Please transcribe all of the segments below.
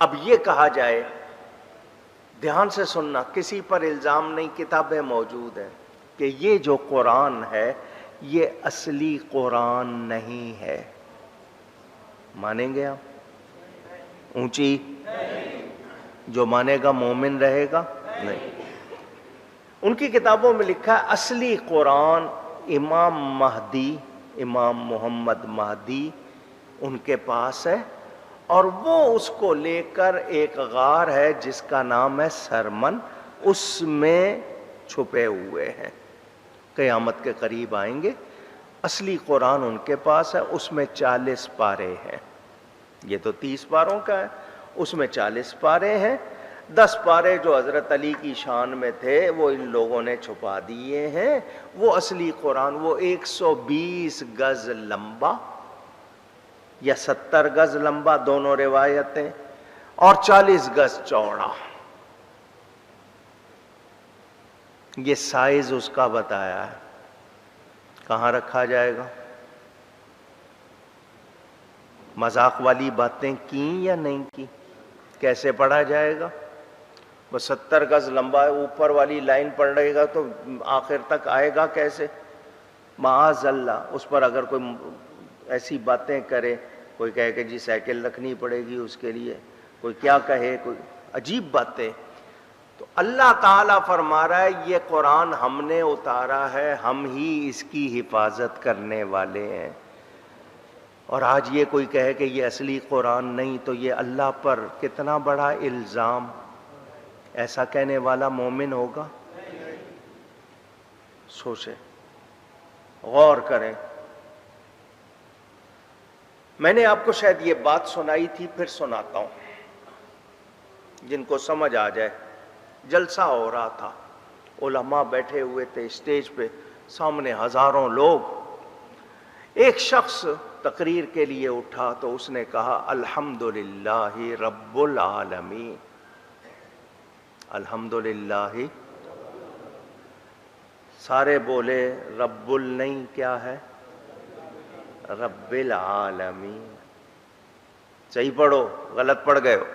اب یہ کہا جائے، دھیان سے سننا، کسی پر الزام نہیں، کتابیں موجود ہیں، کہ یہ جو قرآن ہے یہ اصلی قرآن نہیں ہے، مانیں گے آپ؟ اونچی، جو مانے گا مومن رہے گا؟ نہیں۔ ان کی کتابوں میں لکھا ہے اصلی قرآن امام مہدی، امام محمد مہدی ان کے پاس ہے، اور وہ اس کو لے کر ایک غار ہے جس کا نام ہے سرمن، اس میں چھپے ہوئے ہیں، قیامت کے قریب آئیں گے۔ اصلی قرآن ان کے پاس ہے، اس میں 40 پارے ہیں، یہ تو 30 پاروں کا ہے، اس میں 40 پارے ہیں۔ 10 پارے جو حضرت علی کی شان میں تھے وہ ان لوگوں نے چھپا دیے ہیں۔ وہ اصلی قرآن، وہ 120 گز لمبا یا 70 گز لمبا، دونوں روایتیں، اور 40 گز چوڑا، یہ سائز اس کا بتایا ہے۔ کہاں رکھا جائے گا؟ مذاق والی باتیں کی یا نہیں کی؟ کیسے پڑھا جائے گا؟ وہ 70 گز لمبا ہے، اوپر والی لائن پڑھے گا تو آخر تک آئے گا کیسے؟ معاذ اللہ، اس پر اگر کوئی ایسی باتیں کرے، کوئی کہے کہ جی سائیکل رکھنی پڑے گی اس کے لیے، کوئی کیا کہے، کوئی عجیب باتیں۔ تو اللہ تعالیٰ فرما رہا ہے یہ قرآن ہم نے اتارا ہے، ہم ہی اس کی حفاظت کرنے والے ہیں، اور آج یہ کوئی کہے کہ یہ اصلی قرآن نہیں تو یہ اللہ پر کتنا بڑا الزام۔ ایسا کہنے والا مومن ہوگا؟ سوچیں، غور کریں۔ میں نے آپ کو شاید یہ بات سنائی تھی، پھر سناتا ہوں جن کو سمجھ آ جائے۔ جلسہ ہو رہا تھا، علماء بیٹھے ہوئے تھے اسٹیج پہ، سامنے ہزاروں لوگ۔ ایک شخص تقریر کے لیے اٹھا تو اس نے کہا الحمدللہ رب العالمین، الحمدللہ۔ سارے بولے رب نہیں، کیا ہے؟ رب العالمین۔ صحیح پڑھو، غلط پڑھ گئے ہو۔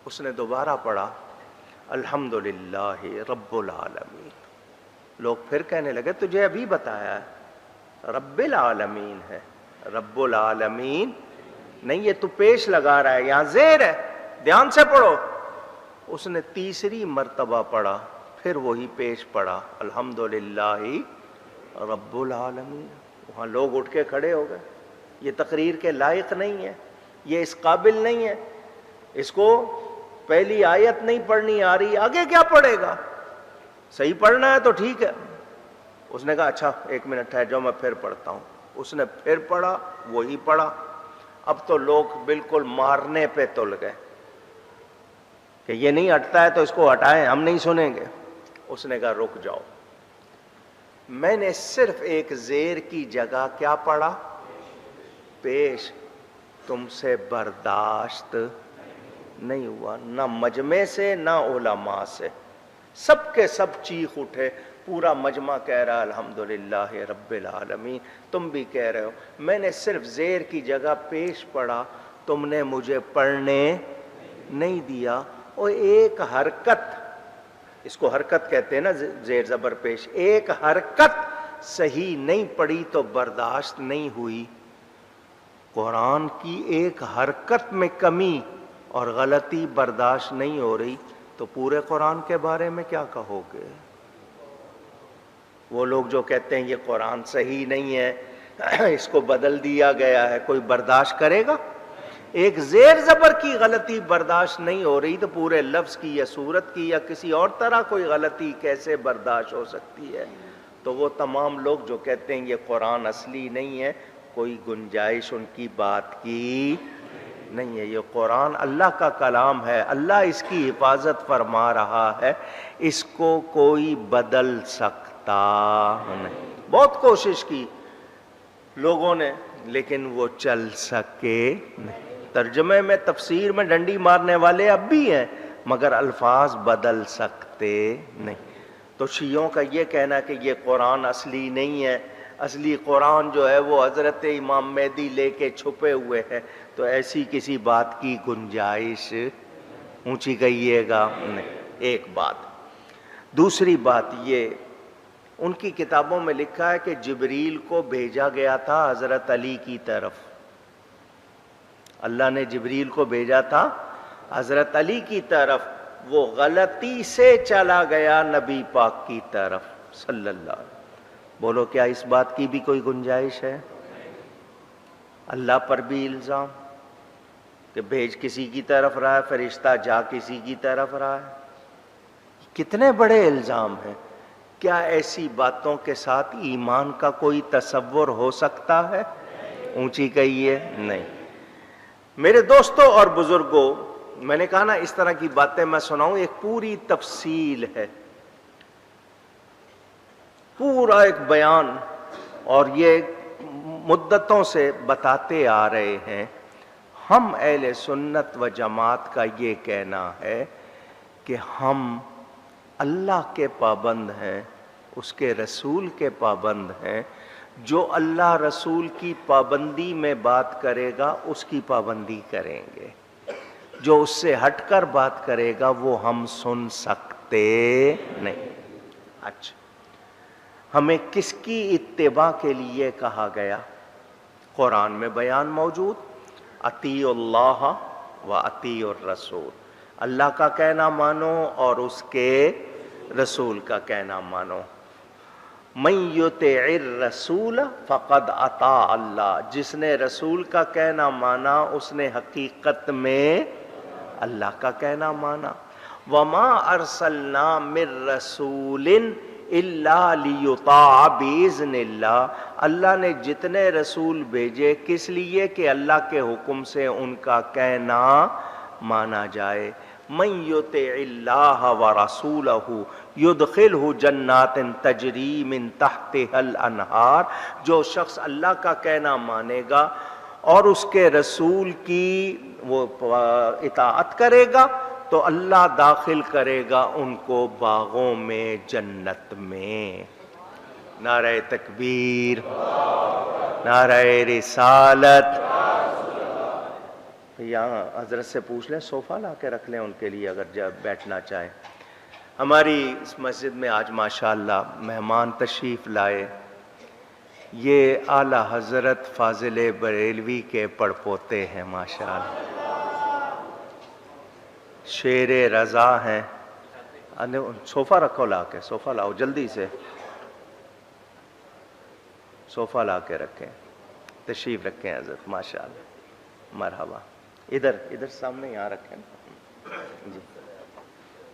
اس نے دوبارہ پڑھا الحمدللہ رب العالمین۔ لوگ پھر کہنے لگے تجھے ابھی بتایا ہے رب العالمین ہے، رب العالمین نہیں، یہ تو پیش لگا رہا ہے، یہاں زیر ہے، دھیان سے پڑھو۔ اس نے تیسری مرتبہ پڑھا، پھر وہی پیش پڑھا الحمدللہ رب العالمین۔ وہاں لوگ اٹھ کے کھڑے ہو گئے، یہ تقریر کے لائق نہیں ہے، یہ اس قابل نہیں ہے، اس کو پہلی آیت نہیں پڑھنی آ رہی، آگے کیا پڑھے گا؟ صحیح پڑھنا ہے تو ٹھیک ہے۔ اس نے کہا اچھا ایک منٹ ٹھہر جاؤ، میں پھر پڑھتا ہوں۔ اس نے پھر پڑھا، وہی پڑھا۔ اب تو لوگ بالکل مارنے پہ تل گئے کہ یہ نہیں ہٹتا ہے تو اس کو ہٹائیں، ہم نہیں سنیں گے۔ اس نے کہا رک جاؤ، میں نے صرف ایک زیر کی جگہ کیا پڑھا؟ پیش۔ تم سے برداشت نہیں ہوا، نہ مجمع سے نہ علماء سے، سب کے سب چیخ اٹھے، پورا مجمع کہہ رہا الحمدللہ رب العالمین، تم بھی کہہ رہے ہو، میں نے صرف زیر کی جگہ پیش پڑھا، تم نے مجھے پڑھنے نہیں دیا۔ اور ایک حرکت، اس کو حرکت کہتے ہیں نا زیر زبر پیش، ایک حرکت صحیح نہیں پڑھی تو برداشت نہیں ہوئی۔ قرآن کی ایک حرکت میں کمی اور غلطی برداشت نہیں ہو رہی تو پورے قرآن کے بارے میں کیا کہو گے؟ وہ لوگ جو کہتے ہیں یہ قرآن صحیح نہیں ہے، اس کو بدل دیا گیا ہے، کوئی برداشت کرے گا؟ ایک زیر زبر کی غلطی برداشت نہیں ہو رہی تو پورے لفظ کی یا صورت کی یا کسی اور طرح کوئی غلطی کیسے برداشت ہو سکتی ہے؟ تو وہ تمام لوگ جو کہتے ہیں یہ قرآن اصلی نہیں ہے، کوئی گنجائش ان کی بات کی نہیں ہے۔ یہ قرآن اللہ کا کلام ہے، اللہ اس کی حفاظت فرما رہا ہے، اس کو کوئی بدل سکتا نہیں۔ بہت کوشش کی لوگوں نے لیکن وہ چل سکے نہیں۔ ترجمے میں، تفسیر میں ڈنڈی مارنے والے اب بھی ہیں مگر الفاظ بدل سکتے نہیں۔ تو شیعوں کا یہ کہنا کہ یہ قرآن اصلی نہیں ہے، اصلی قرآن جو ہے وہ حضرت امام مہدی لے کے چھپے ہوئے ہیں، تو ایسی کسی بات کی گنجائش اونچی کہیے گا نہیں۔ ایک بات۔ دوسری بات یہ، ان کی کتابوں میں لکھا ہے کہ جبریل کو بھیجا گیا تھا حضرت علی کی طرف، اللہ نے جبریل کو بھیجا تھا حضرت علی کی طرف، وہ غلطی سے چلا گیا نبی پاک کی طرف صلی اللہ علیہ وسلم۔ بولو کیا اس بات کی بھی کوئی گنجائش ہے؟ اللہ پر بھی الزام کہ بھیج کسی کی طرف رہا ہے، فرشتہ جا کسی کی طرف رہا ہے۔ کتنے بڑے الزام ہیں! کیا ایسی باتوں کے ساتھ ایمان کا کوئی تصور ہو سکتا ہے؟ اونچی کہیے نہیں۔ میرے دوستوں اور بزرگوں، میں نے کہا نا اس طرح کی باتیں میں سناؤں، ایک پوری تفصیل ہے، پورا ایک بیان، اور یہ مدتوں سے بتاتے آ رہے ہیں۔ ہم اہل سنت و جماعت کا یہ کہنا ہے کہ ہم اللہ کے پابند ہیں، اس کے رسول کے پابند ہیں۔ جو اللہ رسول کی پابندی میں بات کرے گا اس کی پابندی کریں گے، جو اس سے ہٹ کر بات کرے گا وہ ہم سن سکتے نہیں۔ اچھا، ہمیں کس کی اتباع کے لیے کہا گیا؟ قرآن میں بیان موجود، اطیعوا اللہ و اطیعوا الرسول، اللہ کا کہنا مانو اور اس کے رسول کا کہنا مانو۔ من یطع الرسول فقد اطاع اللہ، جس نے رسول کا کہنا مانا اس نے حقیقت میں اللہ کا کہنا مانا۔ وما ارسلنا من رسول الا لیطاع باذن اللہ، اللہ نے جتنے رسول بھیجے کس لیے؟ کہ اللہ کے حکم سے ان کا کہنا مانا جائے۔ من یطع اللہ ورسولہ یدخلہ جنات تجری من تحتها الانہار، جو شخص اللہ کا کہنا مانے گا اور اس کے رسول کی وہ اطاعت کرے گا تو اللہ داخل کرے گا ان کو باغوں میں، جنت میں۔ نعرہ تکبیر، نعرہ رسالت۔ یہاں حضرت سے پوچھ لیں، صوفہ لا کے رکھ لیں ان کے لیے اگر جب بیٹھنا چاہیں۔ ہماری اس مسجد میں آج ماشاءاللہ مہمان تشریف لائے، یہ اعلی حضرت فاضل بریلوی کے پڑپوتے ہیں ماشاءاللہ، شیر رضا ہیں۔ صوفہ رکھو، لا کے صوفہ لاؤ جلدی سے، صوفہ لا کے رکھیں، تشریف رکھیں حضرت ماشاءاللہ، مرحبا۔ ادھر سامنے یہاں رکھیں جی،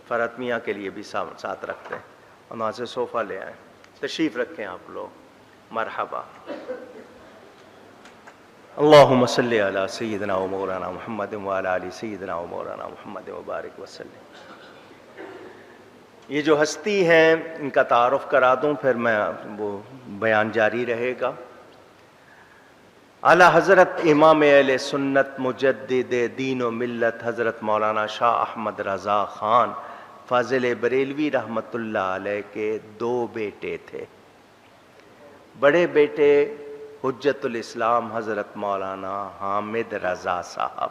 فرحت میاں کے لیے بھی ساتھ رکھتے ہیں، اور وہاں سے صوفہ لے آئیں، تشریف رکھیں آپ لوگ، مرحبا۔ اللہم صلی علی سیدنا و مولانا محمد وعلی آل سیدنا و مولانا محمد وبارک وسلم۔ یہ جو ہستی ہیں ان کا تعارف کرا دوں، پھر میں وہ بیان جاری رہے گا۔ اعلی حضرت امام اہل سنت مجدد دین و ملت حضرت مولانا شاہ احمد رضا خان فاضل بریلوی رحمۃ اللہ علیہ کے دو بیٹے تھے۔ بڑے بیٹے حجت الاسلام حضرت مولانا حامد رضا صاحب،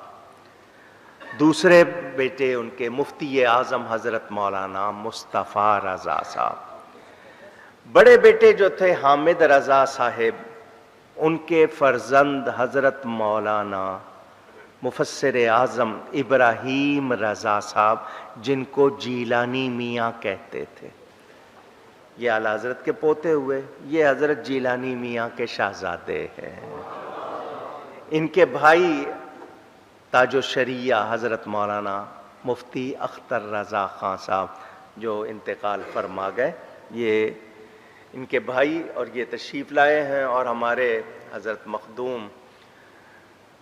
دوسرے بیٹے ان کے مفتی اعظم حضرت مولانا مصطفیٰ رضا صاحب۔ بڑے بیٹے جو تھے حامد رضا صاحب، ان کے فرزند حضرت مولانا مفسر اعظم ابراہیم رضا صاحب، جن کو جیلانی میاں کہتے تھے، یہ اعلیٰ حضرت کے پوتے ہوئے، یہ حضرت جیلانی میاں کے شہزادے ہیں۔ ان کے بھائی تاج الشریعہ حضرت مولانا مفتی اختر رضا خان صاحب جو انتقال فرما گئے، یہ ان کے بھائی اور یہ تشریف لائے ہیں، اور ہمارے حضرت مخدوم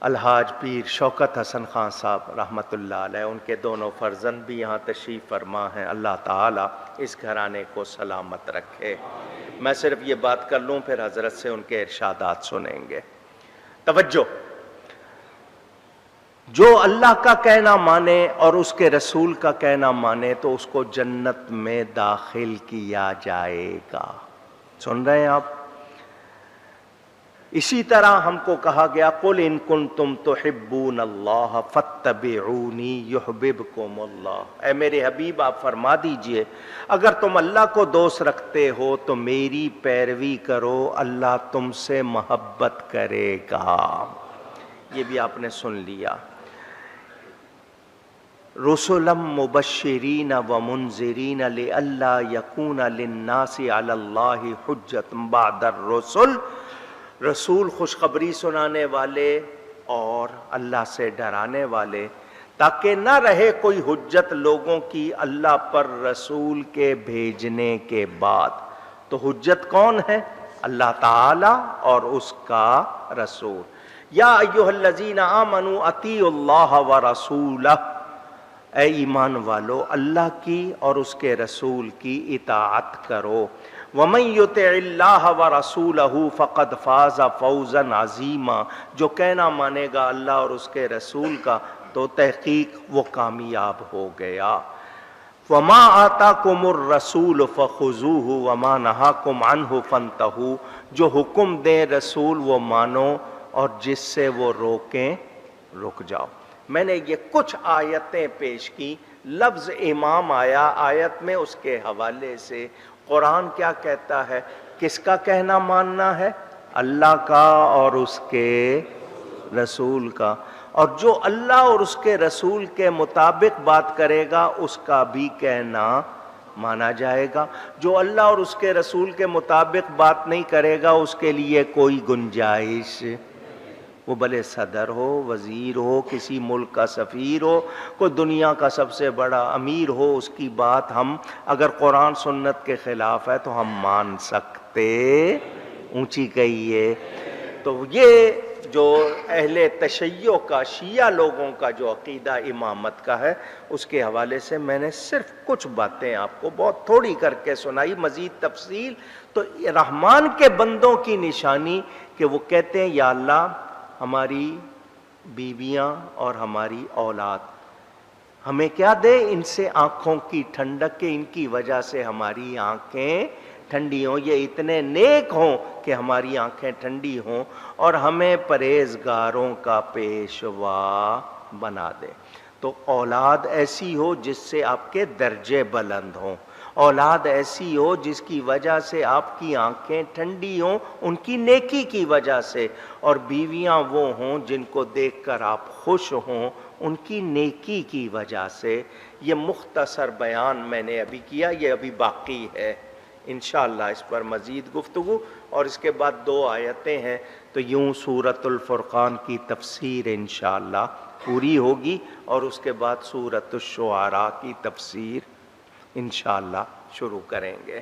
الحاج پیر شوکت حسن خان صاحب رحمۃ اللہ علیہ، ان کے دونوں فرزند بھی یہاں تشریف فرما ہیں۔ اللہ تعالیٰ اس گھرانے کو سلامت رکھے۔ میں صرف یہ بات کر لوں، پھر حضرت سے ان کے ارشادات سنیں گے۔ توجہ، جو اللہ کا کہنا مانے اور اس کے رسول کا کہنا مانے تو اس کو جنت میں داخل کیا جائے گا۔ سن رہے ہیں آپ؟ اسی طرح ہم کو کہا گیا قل ان کنتم تحبون اللہ فاتبعونی یحببکم اللہ، اے میرے حبیب آپ فرما دیجئے اگر تم اللہ کو دوست رکھتے ہو تو میری پیروی کرو، اللہ تم سے محبت کرے گا۔ یہ بھی آپ نے سن لیا۔ رسلا مبشرین ومنذرین لئلا یکون للناس علی اللہ حجۃ بعد الرسل، رسول خوشخبری سنانے والے اور اللہ سے ڈرانے والے، تاکہ نہ رہے کوئی حجت لوگوں کی اللہ پر رسول کے بھیجنے کے بعد۔ تو حجت کون ہے؟ اللہ تعالی اور اس کا رسول۔ یا ایھا الذین آمنوا اطیعوا اللہ ورسولہ، اے ایمان والو اللہ کی اور اس کے رسول کی اطاعت کرو۔ وَمَن يُطِعِ اللَّهَ وَرَسُولَهُ فَقَدْ فَازَ فَوْزًا عَظِيمًا، جو کہنا مانے گا اللہ اور اس کے رسول کا تو تحقیق وہ کامیاب ہو گیا۔ وَمَا آتَاكُمُ الرَّسُولُ فَخُذُوهُ وَمَا نَهَاكُمْ عَنْهُ فَانْتَهُوا، جو حکم دیں رسول وہ مانو اور جس سے وہ روکیں رک جاؤ۔ میں نے یہ کچھ آیتیں پیش کی، لفظ امام آیا آیت میں، اس کے حوالے سے قرآن کیا کہتا ہے؟ کس کا کہنا ماننا ہے؟ اللہ کا اور اس کے رسول کا، اور جو اللہ اور اس کے رسول کے مطابق بات کرے گا اس کا بھی کہنا مانا جائے گا۔ جو اللہ اور اس کے رسول کے مطابق بات نہیں کرے گا اس کے لیے کوئی گنجائش، وہ بھلے صدر ہو، وزیر ہو، کسی ملک کا سفیر ہو، کوئی دنیا کا سب سے بڑا امیر ہو، اس کی بات ہم اگر قرآن سنت کے خلاف ہے تو ہم مان سکتے؟ اونچی کہیے۔ تو یہ جو اہل تشیع کا، شیعہ لوگوں کا جو عقیدہ امامت کا ہے، اس کے حوالے سے میں نے صرف کچھ باتیں آپ کو بہت تھوڑی کر کے سنائی، مزید تفصیل تو رحمان کے بندوں کی نشانی کہ وہ کہتے ہیں یا اللہ ہماری بیویاں اور ہماری اولاد ہمیں کیا دے، ان سے آنکھوں کی ٹھنڈک کہ ان کی وجہ سے ہماری آنکھیں ٹھنڈی ہوں، یہ اتنے نیک ہوں کہ ہماری آنکھیں ٹھنڈی ہوں، اور ہمیں پرہیزگاروں کا پیشوا بنا دے۔ تو اولاد ایسی ہو جس سے آپ کے درجے بلند ہوں، اولاد ایسی ہو جس کی وجہ سے آپ کی آنکھیں ٹھنڈی ہوں ان کی نیکی کی وجہ سے، اور بیویاں وہ ہوں جن کو دیکھ کر آپ خوش ہوں ان کی نیکی کی وجہ سے۔ یہ مختصر بیان میں نے ابھی کیا، یہ ابھی باقی ہے، انشاءاللہ اس پر مزید گفتگو، اور اس کے بعد 2 آیتیں ہیں تو یوں سورۃ الفرقان کی تفسیر انشاءاللہ پوری ہوگی، اور اس کے بعد سورۃ الشعراء کی تفسیر انشاءاللہ شروع کریں گے۔